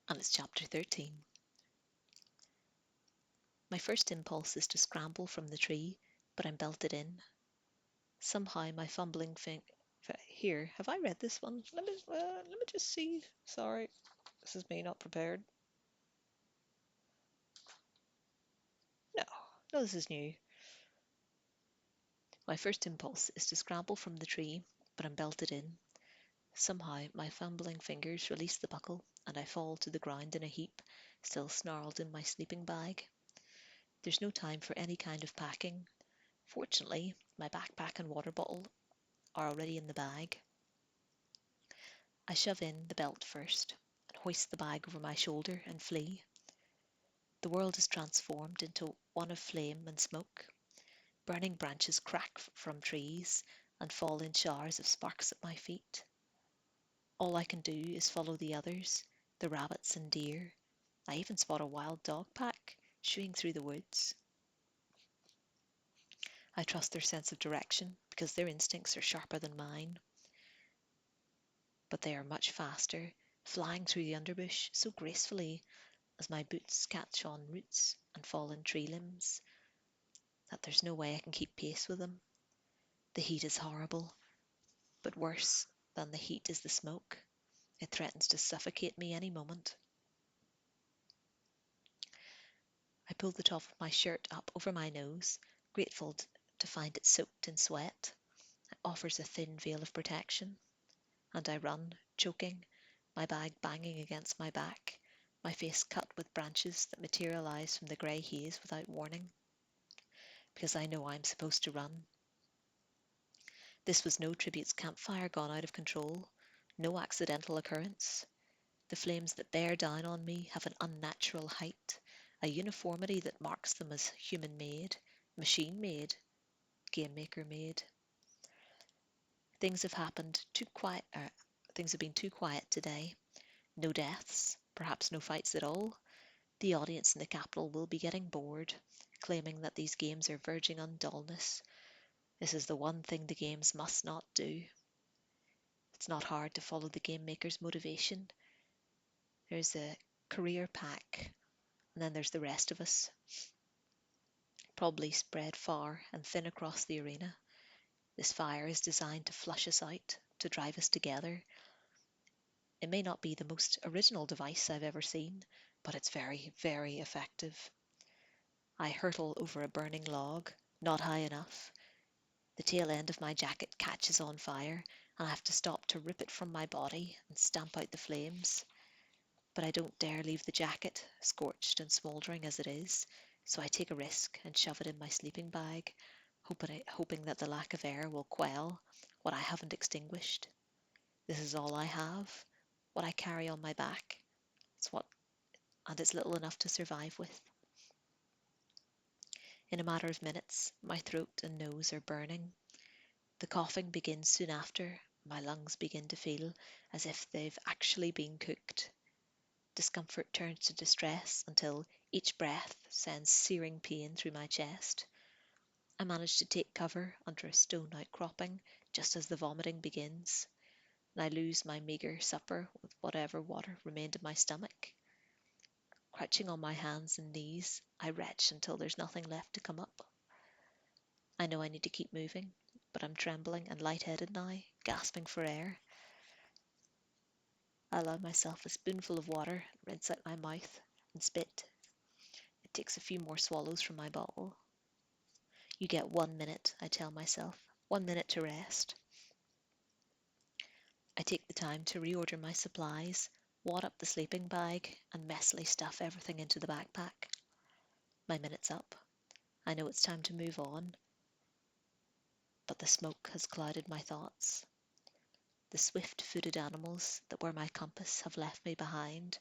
and it's chapter 13. My first impulse is to scramble from the tree, but I'm belted in. Somehow my fumbling here, have I read this one? Let me just see. Sorry, this is me not prepared. No, no, this is new. My first impulse is to scramble from the tree, but I'm belted in. Somehow my fumbling fingers release the buckle, and I fall to the ground in a heap, still snarled in my sleeping bag. There's no time for any kind of packing. Fortunately, my backpack and water bottle are already in the bag. I shove in the belt first, and hoist the bag over my shoulder and flee. The world is transformed into one of flame and smoke. Burning branches crack from trees and fall in showers of sparks at my feet. All I can do is follow the others, the rabbits and deer. I even spot a wild dog pack shooing through the woods. I trust their sense of direction because their instincts are sharper than mine, but they are much faster, flying through the underbush so gracefully as my boots catch on roots and fallen tree limbs that there's no way I can keep pace with them. The heat is horrible, but worse than the heat is the smoke. It threatens to suffocate me any moment. I pull the top of my shirt up over my nose, grateful to find it soaked in sweat. It offers a thin veil of protection, and I run, choking, my bag banging against my back, my face cut with branches that materialize from the grey haze without warning, because I know I'm supposed to run. This was no tribute's campfire gone out of control, no accidental occurrence. The flames that bear down on me have an unnatural height, a uniformity that marks them as human-made, machine-made, game-maker-made. Things have happened too quiet. Things have been too quiet today. No deaths, perhaps no fights at all. The audience in the capital will be getting bored, claiming that these games are verging on dullness. This is the one thing the games must not do. It's not hard to follow the game maker's motivation. There's a career pack, and then there's the rest of us, probably spread far and thin across the arena. This fire is designed to flush us out, to drive us together. It may not be the most original device I've ever seen, but it's very, very effective. I hurtle over a burning log, not high enough. The tail end of my jacket catches on fire, and I have to stop to rip it from my body and stamp out the flames. But I don't dare leave the jacket, scorched and smouldering as it is, so I take a risk and shove it in my sleeping bag, hoping that the lack of air will quell what I haven't extinguished. This is all I have, what I carry on my back. And it's little enough to survive with. In a matter of minutes, my throat and nose are burning. The coughing begins soon after. My lungs begin to feel as if they've actually been cooked. Discomfort turns to distress until each breath sends searing pain through my chest. I manage to take cover under a stone outcropping just as the vomiting begins, and I lose my meagre supper with whatever water remained in my stomach. Crouching on my hands and knees, I retch until there's nothing left to come up. I know I need to keep moving, but I'm trembling and lightheaded now, gasping for air. I allow myself a spoonful of water, rinse out my mouth, and spit. It takes a few more swallows from my bottle. You get 1 minute, I tell myself, 1 minute to rest. I take the time to reorder my supplies, wad up the sleeping bag, and messily stuff everything into the backpack. My minute's up. I know it's time to move on, but the smoke has clouded my thoughts. The swift-footed animals that were my compass have left me behind.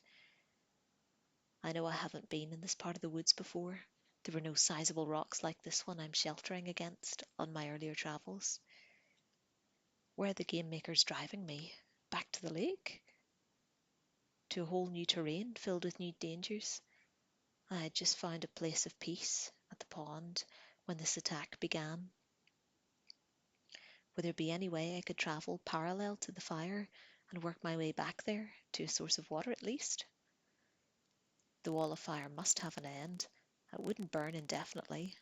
I know I haven't been in this part of the woods before. There were no sizable rocks like this one I'm sheltering against on my earlier travels. Where are the game makers driving me? Back to the lake? To a whole new terrain filled with new dangers? I had just found a place of peace at the pond when this attack began. Would there be any way I could travel parallel to the fire and work my way back there, to a source of water at least? The wall of fire must have an end. It wouldn't burn indefinitely,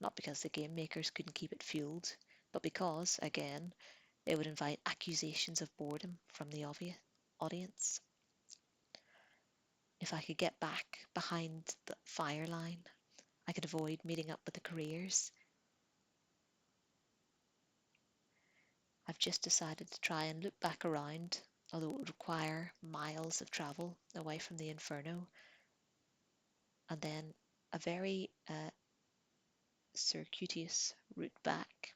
not because the game makers couldn't keep it fueled, but because, again, it would invite accusations of boredom from the audience. If I could get back behind the fire line, I could avoid meeting up with the careers. I've just decided to try and loop back around, although it would require miles of travel away from the inferno, and then a very circuitous route back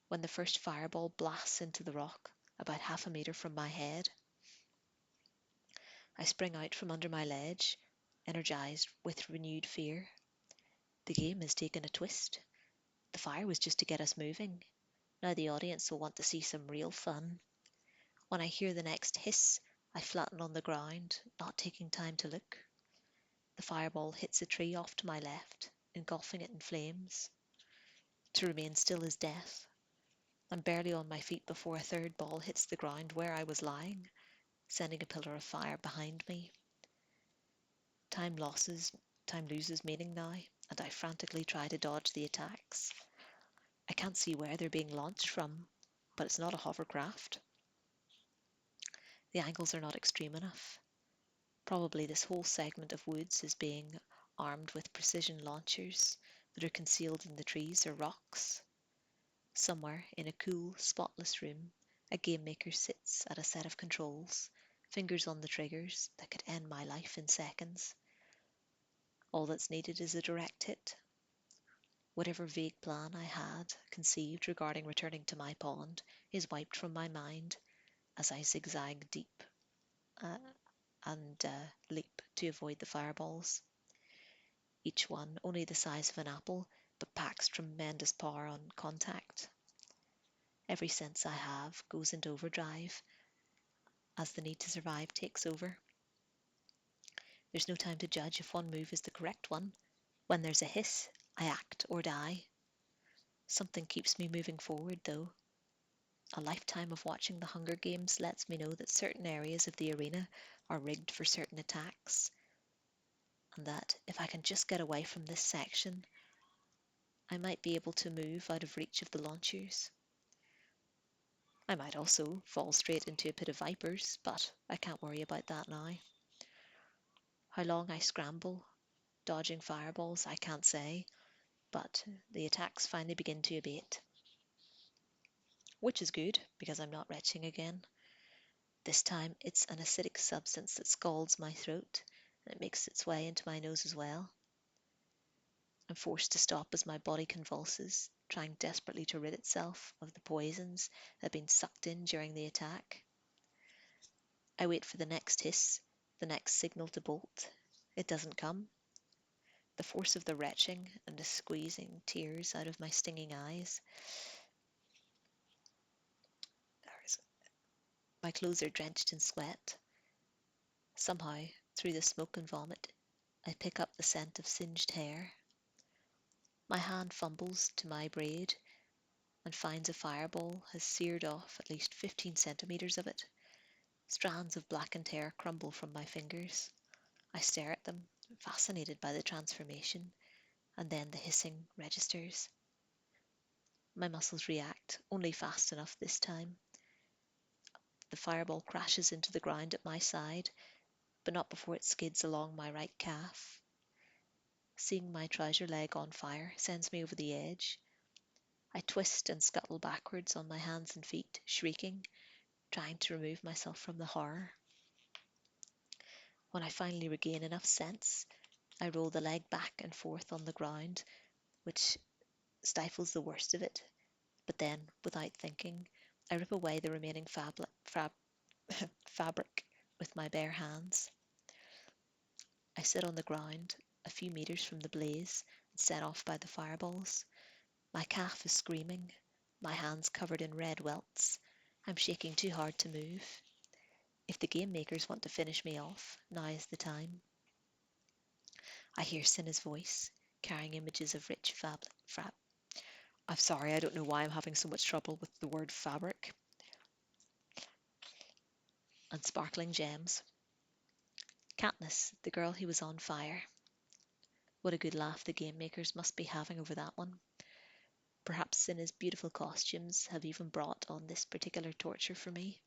when the first fireball blasts into the rock about half a metre from my head. I spring out from under my ledge, energized with renewed fear. The game has taken a twist. The fire was just to get us moving. Now the audience will want to see some real fun. When I hear the next hiss, I flatten on the ground, not taking time to look. The fireball hits a tree off to my left, engulfing it in flames. To remain still is death. I'm barely on my feet before a third ball hits the ground where I was lying, sending a pillar of fire behind me. Time loses, Time loses meaning now, and I frantically try to dodge the attacks. I can't see where they're being launched from, but it's not a hovercraft. The angles are not extreme enough. Probably this whole segment of woods is being armed with precision launchers that are concealed in the trees or rocks. Somewhere in a cool, spotless room, a game maker sits at a set of controls, fingers on the triggers that could end my life in seconds. All that's needed is a direct hit. Whatever vague plan I had conceived regarding returning to my pond is wiped from my mind as I zigzag deep uh, and leap to avoid the fireballs. Each one only the size of an apple, but packs tremendous power on contact. Every sense I have goes into overdrive as the need to survive takes over. There's no time to judge if one move is the correct one. When there's a hiss, I act or die. Something keeps me moving forward, though. A lifetime of watching the Hunger Games lets me know that certain areas of the arena are rigged for certain attacks, and that if I can just get away from this section, I might be able to move out of reach of the launchers. I might also fall straight into a pit of vipers, but I can't worry about that now. How long I scramble, dodging fireballs, I can't say, but the attacks finally begin to abate. Which is good, because I'm not retching again. This time it's an acidic substance that scalds my throat, and it makes its way into my nose as well. I'm forced to stop as my body convulses, trying desperately to rid itself of the poisons that have been sucked in during the attack. I wait for the next hiss, the next signal to bolt. It doesn't come. The force of the retching and the squeezing tears out of my stinging eyes. My clothes are drenched in sweat. Somehow, through the smoke and vomit, I pick up the scent of singed hair. My hand fumbles to my braid and finds a fireball has seared off at least 15 centimeters of it. Strands of blackened hair crumble from my fingers. I stare at them, fascinated by the transformation, and then the hissing registers. My muscles react, only fast enough this time. The fireball crashes into the ground at my side, but not before it skids along my right calf. Seeing my trouser leg on fire sends me over the edge. I twist and scuttle backwards on my hands and feet, shrieking, trying to remove myself from the horror. When I finally regain enough sense, I roll the leg back and forth on the ground, which stifles the worst of it. But then, without thinking, I rip away the remaining fabric with my bare hands. I sit on the ground, a few meters from the blaze, set off by the fireballs. My calf is screaming, my hands covered in red welts. I'm shaking too hard to move. If the game makers want to finish me off, now is the time. I hear Cinna's voice, carrying images of rich I'm sorry, I don't know why I'm having so much trouble with the word fabric. And sparkling gems. Katniss, the girl who was on fire. What a good laugh the game makers must be having over that one. Perhaps Cinna's beautiful costumes have even brought on this particular torture for me.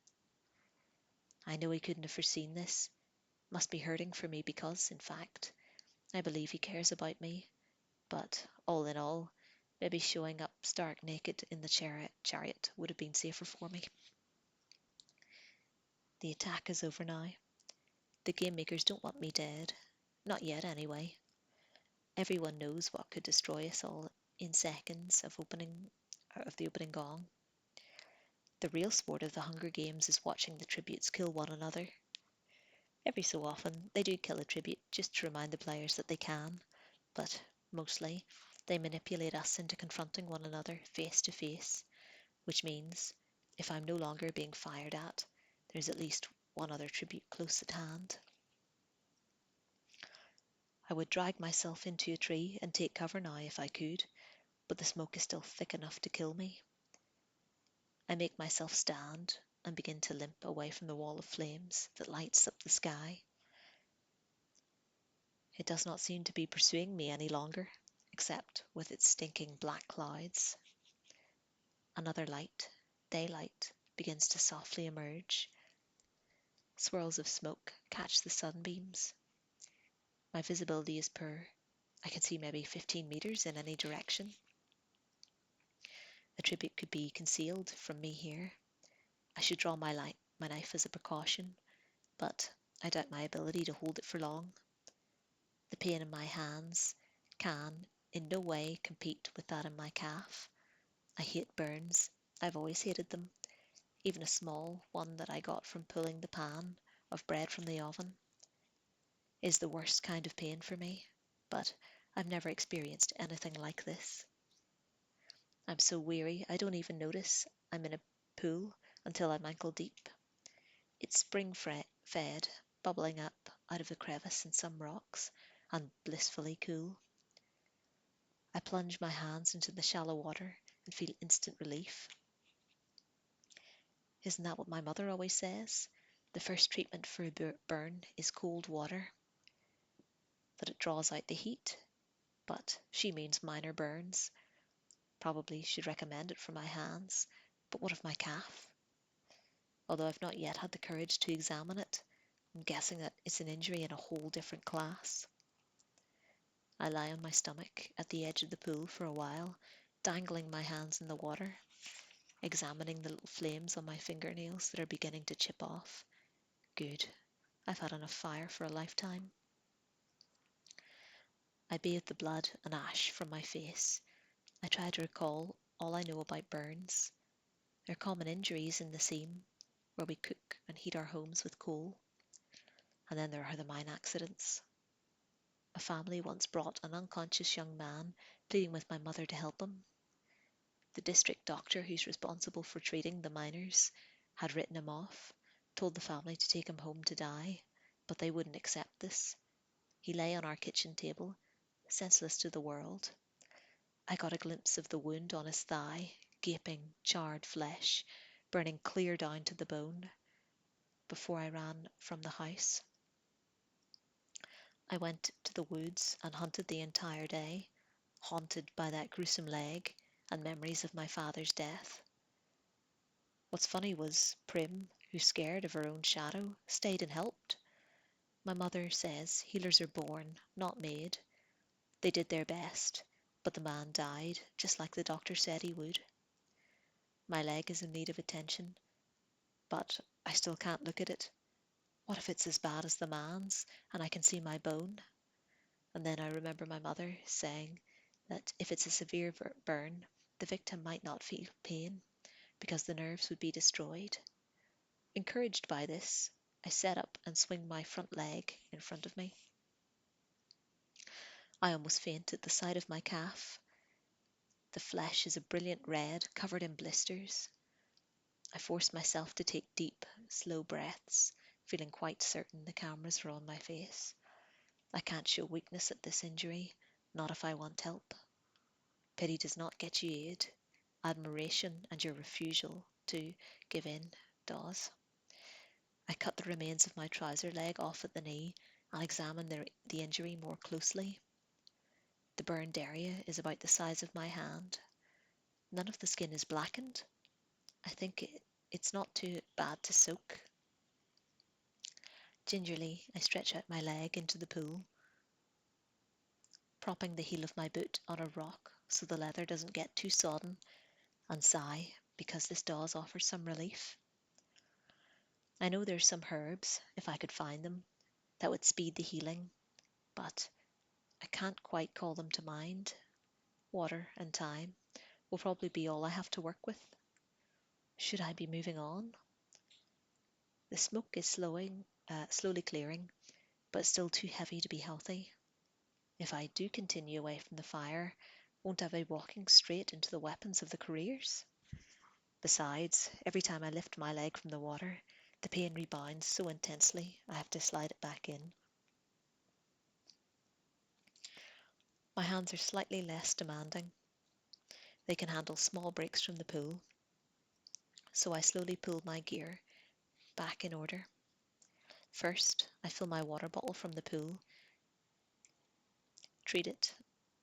I know he couldn't have foreseen this, must be hurting for me because, in fact, I believe he cares about me. But all in all, maybe showing up stark naked in the chariot would have been safer for me. The attack is over now. The game makers don't want me dead. Not yet, anyway. Everyone knows what could destroy us all in seconds of the opening gong. The real sport of the Hunger Games is watching the tributes kill one another. Every so often, they do kill a tribute just to remind the players that they can, but mostly they manipulate us into confronting one another face to face, which means if I'm no longer being fired at, there's at least one other tribute close at hand. I would drag myself into a tree and take cover now if I could, but the smoke is still thick enough to kill me. I make myself stand and begin to limp away from the wall of flames that lights up the sky. It does not seem to be pursuing me any longer, except with its stinking black clouds. Another light, daylight, begins to softly emerge. Swirls of smoke catch the sunbeams. My visibility is poor. I can see maybe 15 meters in any direction. A tribute could be concealed from me here. I should draw my knife as a precaution, but I doubt my ability to hold it for long. The pain in my hands can in no way compete with that in my calf. I hate burns. I've always hated them, even a small one that I got from pulling the pan of bread from the oven is the worst kind of pain for me, but I've never experienced anything like this. I'm so weary I don't even notice I'm in a pool until I'm ankle deep. It's spring fed, bubbling up out of a crevice in some rocks, and blissfully cool. I plunge my hands into the shallow water and feel instant relief. Isn't that what my mother always says? The first treatment for a burn is cold water, that it draws out the heat, but she means minor burns. Probably should recommend it for my hands, but what of my calf? Although I've not yet had the courage to examine it, I'm guessing that it's an injury in a whole different class. I lie on my stomach at the edge of the pool for a while, dangling my hands in the water, examining the little flames on my fingernails that are beginning to chip off. Good. I've had enough fire for a lifetime. I bathe the blood and ash from my face. I try to recall all I know about burns. They're common injuries in the seam, where we cook and heat our homes with coal. And then there are the mine accidents. A family once brought an unconscious young man, pleading with my mother to help him. The district doctor who's responsible for treating the miners had written him off, told the family to take him home to die, but they wouldn't accept this. He lay on our kitchen table, senseless to the world. I got a glimpse of the wound on his thigh, gaping, charred flesh, burning clear down to the bone, before I ran from the house. I went to the woods and hunted the entire day, haunted by that gruesome leg and memories of my father's death. What's funny was Prim, who's scared of her own shadow, stayed and helped. My mother says healers are born, not made. They did their best, but the man died, just like the doctor said he would. My leg is in need of attention, but I still can't look at it. What if it's as bad as the man's, and I can see my bone? And then I remember my mother saying that if it's a severe burn, the victim might not feel pain because the nerves would be destroyed. Encouraged by this, I set up and swing my front leg in front of me. I almost faint at the sight of my calf. The flesh is a brilliant red, covered in blisters. I force myself to take deep, slow breaths, feeling quite certain the cameras are on my face. I can't show weakness at this injury, not if I want help. Pity does not get you aid. Admiration and your refusal to give in does. I cut the remains of my trouser leg off at the knee I'll examine the injury more closely. The burned area is about the size of my hand. None of the skin is blackened. I think it's not too bad to soak. Gingerly, I stretch out my leg into the pool, propping the heel of my boot on a rock so the leather doesn't get too sodden, and sigh because this does offer some relief. I know there's some herbs, if I could find them, that would speed the healing, but I can't quite call them to mind. Water and time will probably be all I have to work with. Should I be moving on? The smoke is slowly clearing, but still too heavy to be healthy. If I do continue away from the fire, won't I be walking straight into the weapons of the careers? Besides, every time I lift my leg from the water, the pain rebounds so intensely I have to slide it back in. My hands are slightly less demanding. They can handle small breaks from the pool, so I slowly pull my gear back in order. First, I fill my water bottle from the pool, treat it,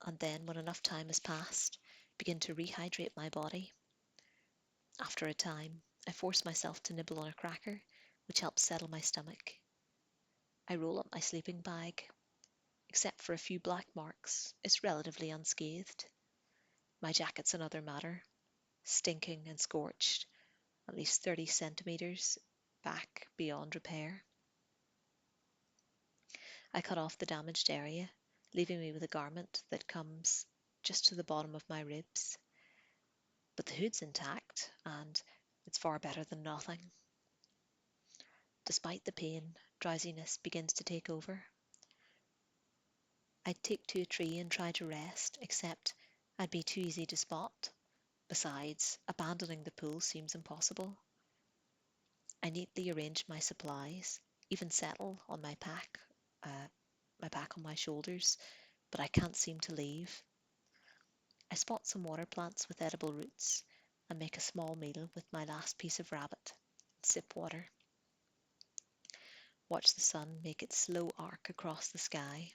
and then, when enough time has passed, begin to rehydrate my body. After a time, I force myself to nibble on a cracker, which helps settle my stomach. I roll up my sleeping bag. Except for a few black marks, it's relatively unscathed. My jacket's another matter, stinking and scorched, at least 30 centimetres back beyond repair. I cut off the damaged area, leaving me with a garment that comes just to the bottom of my ribs. But the hood's intact, and it's far better than nothing. Despite the pain, drowsiness begins to take over. I'd take to a tree and try to rest, except I'd be too easy to spot. Besides, abandoning the pool seems impossible. I neatly arrange my supplies, even settle on my pack on my shoulders, but I can't seem to leave. I spot some water plants with edible roots and make a small meal with my last piece of rabbit. Sip water. Watch the sun make its slow arc across the sky.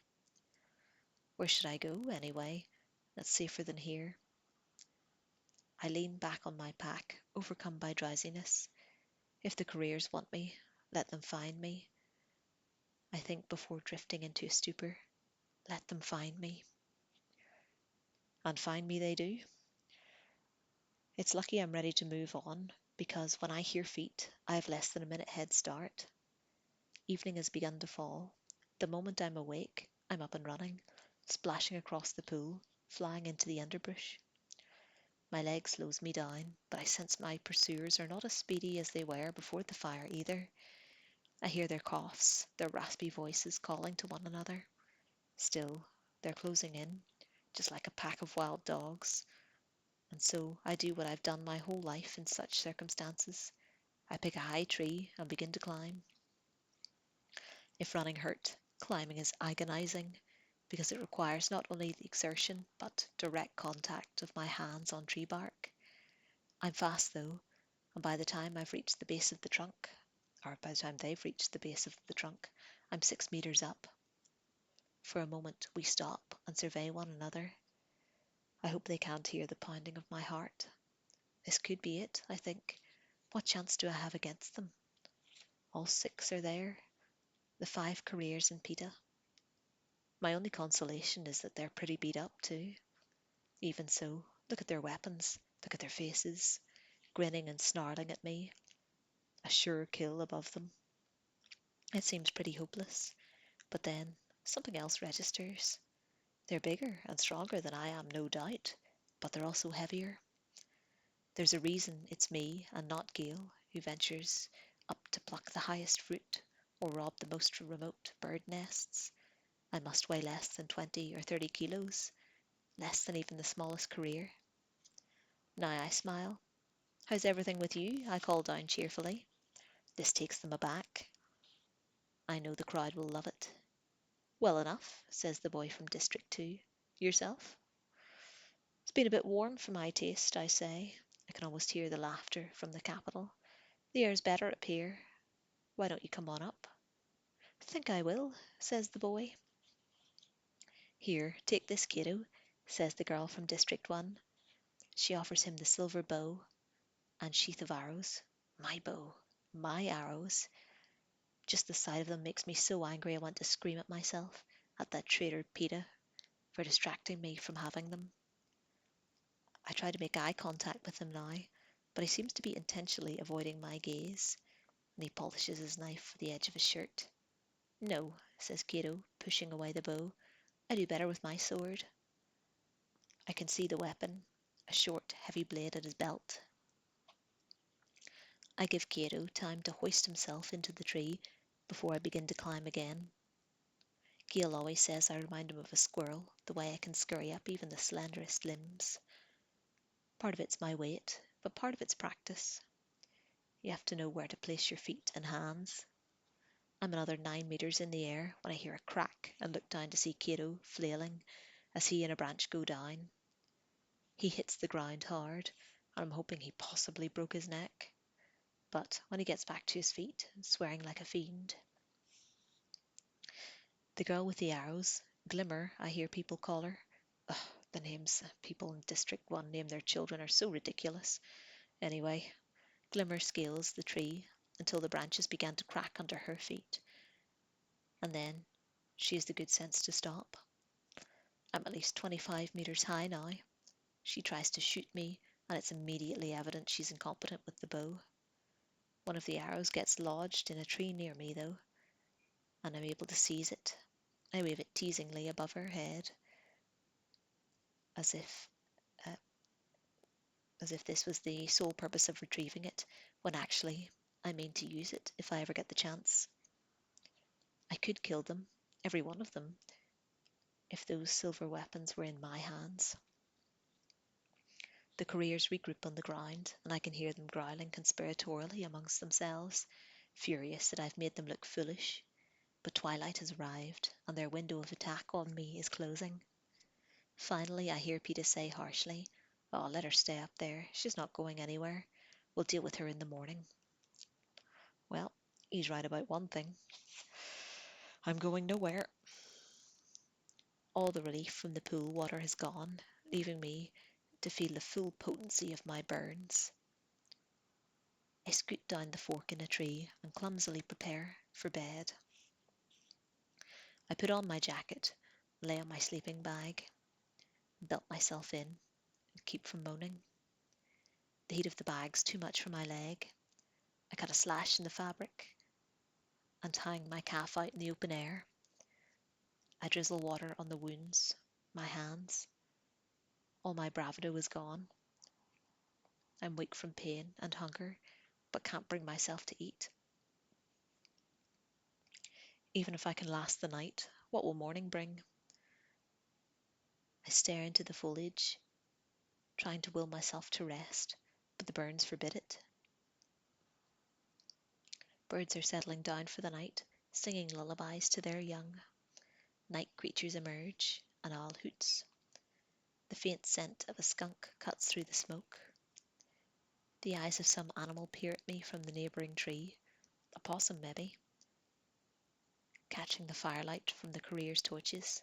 Where should I go, anyway? That's safer than here. I lean back on my pack, overcome by drowsiness. If the careers want me, let them find me. I think before drifting into a stupor. Let them find me. And find me they do. It's lucky I'm ready to move on, because when I hear feet, I have less than a minute head start. Evening has begun to fall. The moment I'm awake, I'm up and running, splashing across the pool, flying into the underbrush. My leg slows me down, but I sense my pursuers are not as speedy as they were before the fire either. I hear their coughs, their raspy voices calling to one another. Still, they're closing in, just like a pack of wild dogs. And so I do what I've done my whole life in such circumstances. I pick a high tree and begin to climb. If running hurt, climbing is agonizing because it requires not only the exertion but direct contact of my hands on tree bark. I'm fast though, and by the time I've reached the base of the trunk, or by the time they've reached the base of the trunk, I'm 6 meters up. For a moment we stop and survey one another. I hope they can't hear the pounding of my heart. This could be it, I think. What chance do I have against them? All six are there, the 5 careers in Pita. My only consolation is that they're pretty beat up too. Even so, look at their weapons, look at their faces, grinning and snarling at me, a sure kill above them. It seems pretty hopeless, but then something else registers. They're bigger and stronger than I am, no doubt, but they're also heavier. There's a reason it's me and not Gale who ventures up to pluck the highest fruit or rob the most remote bird nests. I must weigh less than 20 or 30 kilos, less than even the smallest career. Now I smile. How's everything with you? I call down cheerfully. This takes them aback. I know the crowd will love it. Well enough, says the boy from District 2. Yourself? It's been a bit warm for my taste, I say. I can almost hear the laughter from the capital. The air's better up here. Why don't you come on up? Think I will, says the boy. Here, take this, Cato, says the girl from District 1. She offers him the silver bow and sheath of arrows. My bow, my arrows. Just the sight of them makes me so angry I want to scream at myself, at that traitor Peeta, for distracting me from having them. I try to make eye contact with him now, but he seems to be intentionally avoiding my gaze, and he polishes his knife with the edge of his shirt. No, says Cato, pushing away the bow. I do better with my sword. I can see the weapon, a short, heavy blade at his belt. I give Cato time to hoist himself into the tree before I begin to climb again. Gale always says I remind him of a squirrel, the way I can scurry up even the slenderest limbs. Part of it's my weight, but part of it's practice. You have to know where to place your feet and hands. I'm another 9 meters in the air when I hear a crack and look down to see Cato flailing as he and a branch go down. He hits the ground hard, and I'm hoping he possibly broke his neck. But when he gets back to his feet, swearing like a fiend. The girl with the arrows, Glimmer, I hear people call her. Ugh, the names people in District 1 name their children are so ridiculous. Anyway, Glimmer scales the tree until the branches began to crack under her feet. And then she has the good sense to stop. I'm at least 25 meters high now. She tries to shoot me, and it's immediately evident she's incompetent with the bow. One of the arrows gets lodged in a tree near me, though, and I'm able to seize it. I wave it teasingly above her head, as if uh, as if this was the sole purpose of retrieving it, when actually I mean to use it if I ever get the chance. I could kill them, every one of them, if those silver weapons were in my hands. The couriers regroup on the ground, and I can hear them growling conspiratorially amongst themselves, furious that I've made them look foolish. But twilight has arrived, and their window of attack on me is closing. Finally, I hear Peeta say harshly, "Oh, let her stay up there. She's not going anywhere. We'll deal with her in the morning." Well, he's right about one thing. I'm going nowhere. All the relief from the pool water has gone, leaving me to feel the full potency of my burns. I scoot down the fork in a tree and clumsily prepare for bed. I put on my jacket, lay on my sleeping bag, belt myself in, and keep from moaning. The heat of the bag's too much for my leg. I cut a slash in the fabric and hang my calf out in the open air. I drizzle water on the wounds, my hands. All my bravado is gone. I'm weak from pain and hunger, but can't bring myself to eat. Even if I can last the night, what will morning bring? I stare into the foliage, trying to will myself to rest, but the burns forbid it. Birds are settling down for the night, singing lullabies to their young. Night creatures emerge, an owl hoots. The faint scent of a skunk cuts through the smoke. The eyes of some animal peer at me from the neighbouring tree, a possum maybe, catching the firelight from the courier's torches.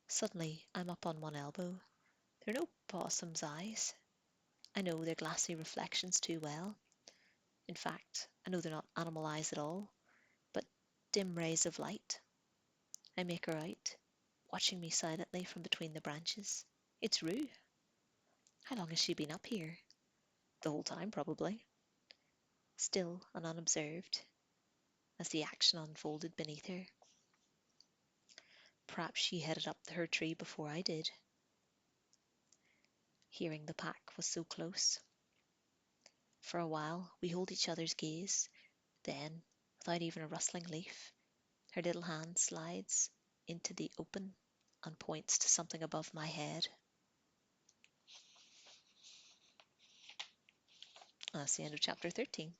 Suddenly, I'm up on one elbow. They're no possum's eyes. I know their glassy reflections too well. In fact, I know they're not animal eyes at all, but dim rays of light. I make her out, watching me silently from between the branches. It's Rue. How long has she been up here? The whole time, probably. Still and unobserved, as the action unfolded beneath her. Perhaps she headed up her tree before I did. Hearing the pack was so close. For a while, we hold each other's gaze. Then, without even a rustling leaf, her little hand slides into the open and points to something above my head. That's the end of chapter 13.